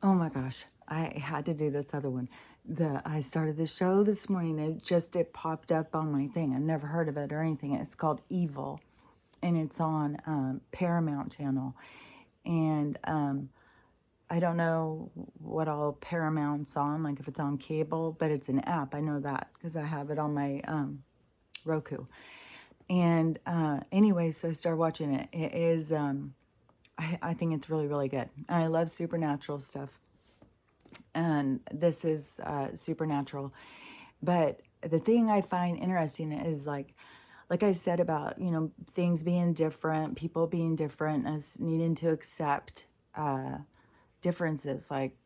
Oh my gosh, I had to do this other one. I started the show this morning. It popped up on my thing. I've never heard of it or anything. It's called Evil, and it's on Paramount Channel. And I don't know what all Paramount's on, like if it's on cable, but it's an app. I know that because I have it on my Roku. And anyway, so I started watching it. It is, I think it's really, really good. And I love supernatural stuff. And this is supernatural. But the thing I find interesting is like I said about, things being different, people being different, us needing to accept differences, like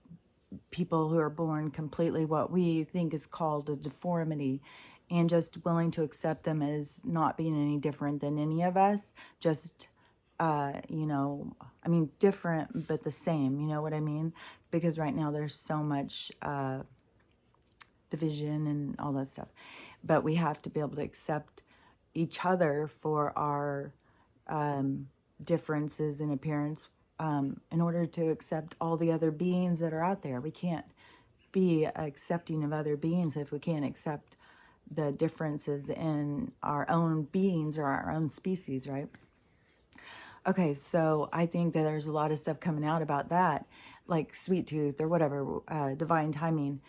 people who are born completely what we think is called a deformity, and just willing to accept them as not being any different than any of us. Just, different, but the same, you know what I mean? Because right now there's so much division and all that stuff. But we have to be able to accept each other for our differences in appearance in order to accept all the other beings that are out there. We can't be accepting of other beings if we can't accept the differences in our own beings or our own species, right? Okay, so I think that there's a lot of stuff coming out about that, like sweet tooth or whatever, divine timing.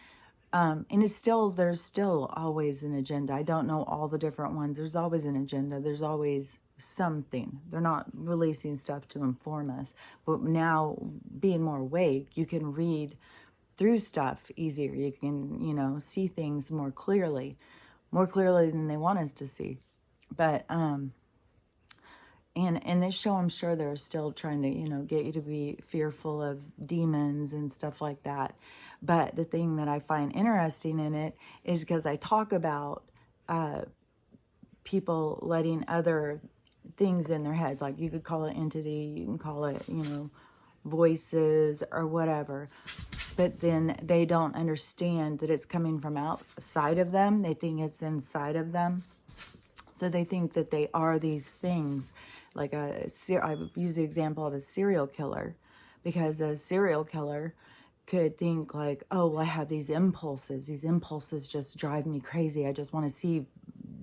And there's still always an agenda. I don't know all the different ones. There's always an agenda. There's always something. They're not releasing stuff to inform us. But now, being more awake, you can read through stuff easier. You can, see things more clearly than they want us to see. But, and in this show, I'm sure they're still trying to, get you to be fearful of demons and stuff like that. But the thing that I find interesting in it is because I talk about people letting other things in their heads, like you could call it entity, you can call it, voices or whatever. But then they don't understand that it's coming from outside of them. They think it's inside of them. So they think that they are these things. Like I use the example of a serial killer, because a serial killer could think like, oh, well, I have these impulses. These impulses just drive me crazy. I just want to see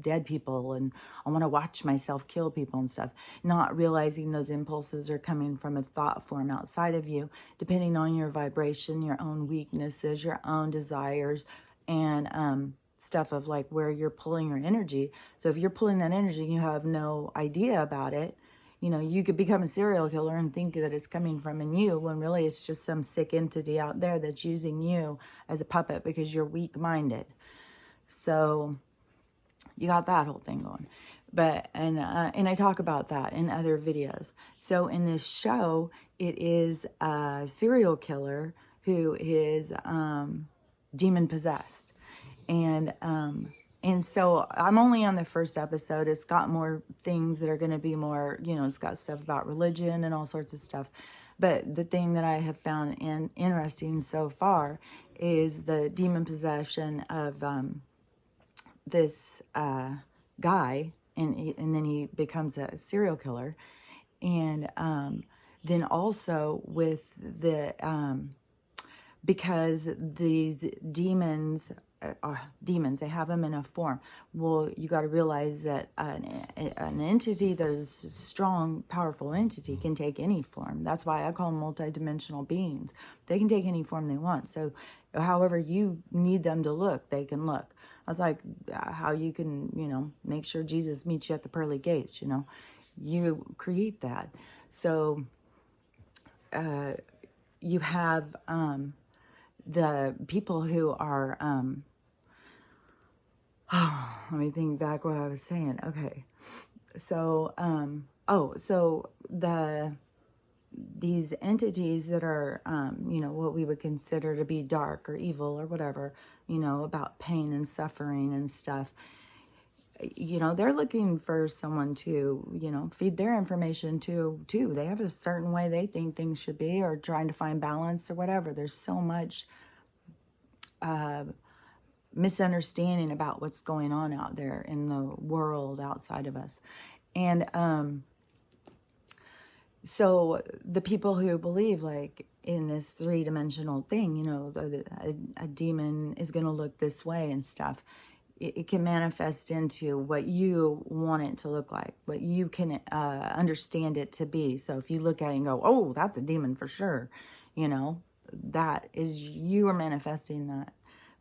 dead people and I want to watch myself kill people and stuff. Not realizing those impulses are coming from a thought form outside of you, depending on your vibration, your own weaknesses, your own desires, and stuff of like where you're pulling your energy. So if you're pulling that energy, you have no idea about it. You could become a serial killer and think that it's coming from in you, when really it's just some sick entity out there that's using you as a puppet because you're weak-minded. So you got that whole thing going. But, and I talk about that in other videos. So in this show, it is a serial killer who is demon possessed. And so I'm only on the first episode. It's got more things that are going to be more, it's got stuff about religion and all sorts of stuff. But the thing that I have found interesting so far is the demon possession of this guy, and then he becomes a serial killer. And then also with the, because these demons, they have them in a form. Well, you got to realize that an entity that is a strong, powerful entity can take any form. That's why I call them multidimensional beings. They can take any form they want. So however you need them to look, they can look. I was like, how you can, make sure Jesus meets you at the pearly gates, you create that. So you have the people who are, let me think back what I was saying. Okay. So, these entities that are, what we would consider to be dark or evil or whatever, about pain and suffering and stuff, they're looking for someone to, feed their information to, too. They have a certain way they think things should be, or trying to find balance or whatever. There's so much misunderstanding about what's going on out there in the world outside of us. And so the people who believe like in this three-dimensional thing, you know, a demon is going to look this way and stuff. It can manifest into what you want it to look like, what you can understand it to be. So if you look at it and go, oh, that's a demon for sure, you know, that is, you are manifesting that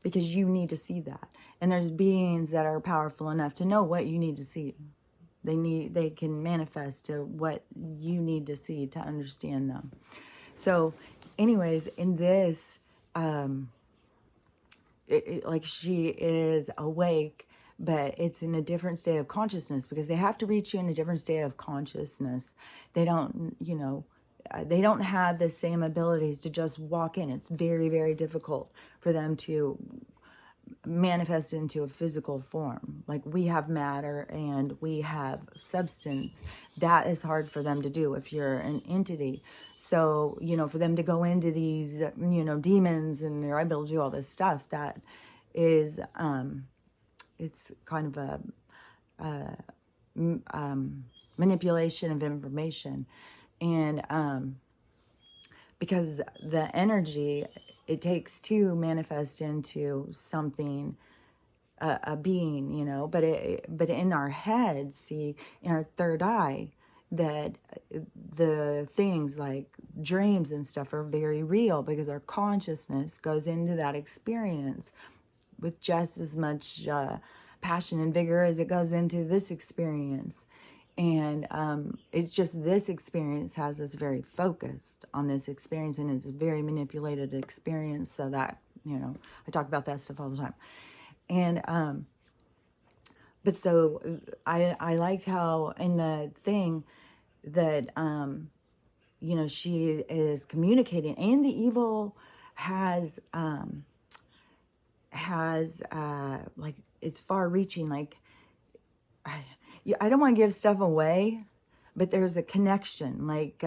because you need to see that. And there's beings that are powerful enough to know what you need to see. They can manifest to what you need to see to understand them. So anyways, in this, like she is awake, but it's in a different state of consciousness because they have to reach you in a different state of consciousness. They don't, you know, they don't have the same abilities to just walk in. It's very, very difficult for them to manifest into a physical form. Like we have matter and we have substance. That is hard for them to do if you're an entity. So, you know, for them to go into these, you know, demons and they're able to do all this stuff, that is, it's kind of a manipulation of information. And because the energy it takes to manifest into something, a being, you know, but in our heads, see, in our third eye, that the things like dreams and stuff are very real because our consciousness goes into that experience with just as much passion and vigor as it goes into this experience. And it's just this experience has us very focused on this experience, and it's a very manipulated experience. So that, you know, I talk about that stuff all the time. And but so I liked how in the thing that you know, she is communicating, and the evil has like, it's far reaching, like I don't want to give stuff away, but there's a connection, like,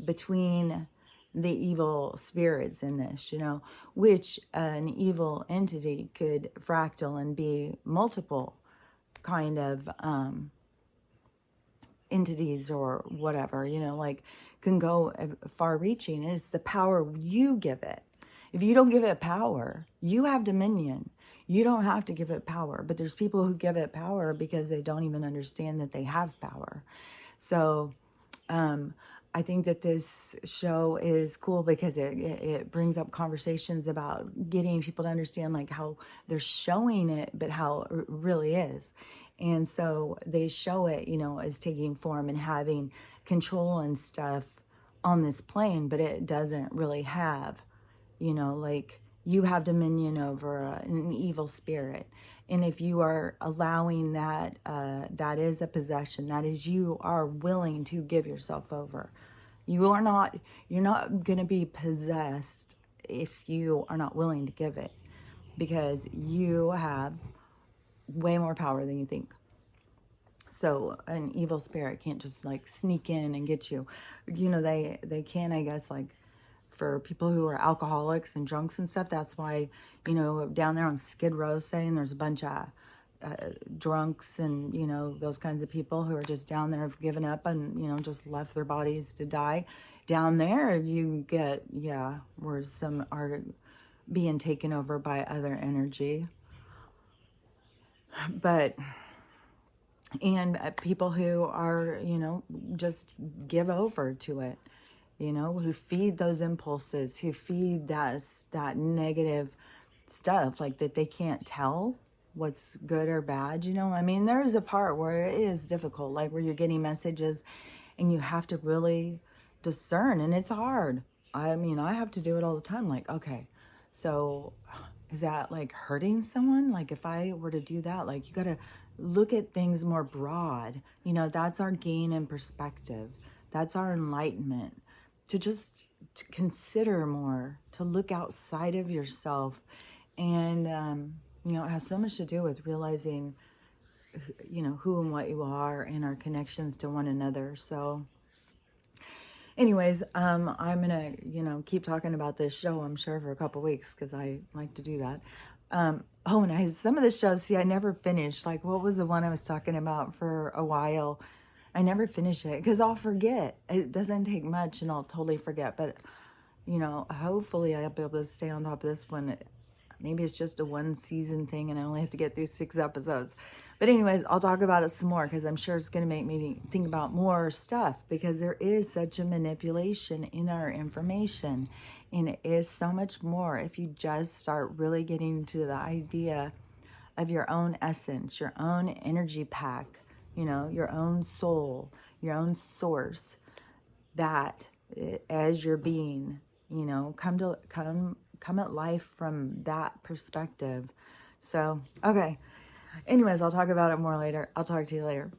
between the evil spirits in this, you know, which an evil entity could fractal and be multiple kind of entities or whatever, you know, like can go far reaching. And it's the power you give it. If you don't give it power, you have dominion. You don't have to give it power, but there's people who give it power because they don't even understand that they have power. So I think that this show is cool because it brings up conversations about getting people to understand like how they're showing it, but how it really is. And so they show it, you know, as taking form and having control and stuff on this plane, but it doesn't really have, you know, like, you have dominion over an evil spirit. And if you are allowing that, that is a possession. That is, you are willing to give yourself over. You're not going to be possessed if you are not willing to give it. Because you have way more power than you think. So an evil spirit can't just like sneak in and get you. You know, they can, I guess, like, for people who are alcoholics and drunks and stuff. That's why, you know, down there on Skid Row, saying there's a bunch of drunks and, you know, those kinds of people who are just down there, have given up and, you know, just left their bodies to die. Down there, you get, yeah, where some are being taken over by other energy. But, and people who are, you know, just give over to it. You know, who feed those impulses, who feed that negative stuff, like that they can't tell what's good or bad, you know. I mean, there is a part where it is difficult, like where you're getting messages and you have to really discern, and it's hard. I mean, I have to do it all the time. Like, okay, so is that like hurting someone? Like if I were to do that, like you got to look at things more broad. You know, that's our gain in perspective. That's our enlightenment. To just consider more, to look outside of yourself. And, you know, it has so much to do with realizing, you know, who and what you are and our connections to one another. So anyways, I'm going to, you know, keep talking about this show, I'm sure, for a couple weeks because I like to do that. Oh, and some of the shows, see, I never finished. Like, what was the one I was talking about for a while? I never finish it because I'll forget. It doesn't take much and I'll totally forget. But you know, hopefully I'll be able to stay on top of this one. Maybe it's just a 1-season thing and I only have to get through 6 episodes. But anyways, I'll talk about it some more because I'm sure it's going to make me think about more stuff, because there is such a manipulation in our information. And it is so much more if you just start really getting to the idea of your own essence, your own energy pack, you know, your own soul, your own source, that as your being, you know, come at life from that perspective. So, okay. Anyways, I'll talk about it more later. I'll talk to you later.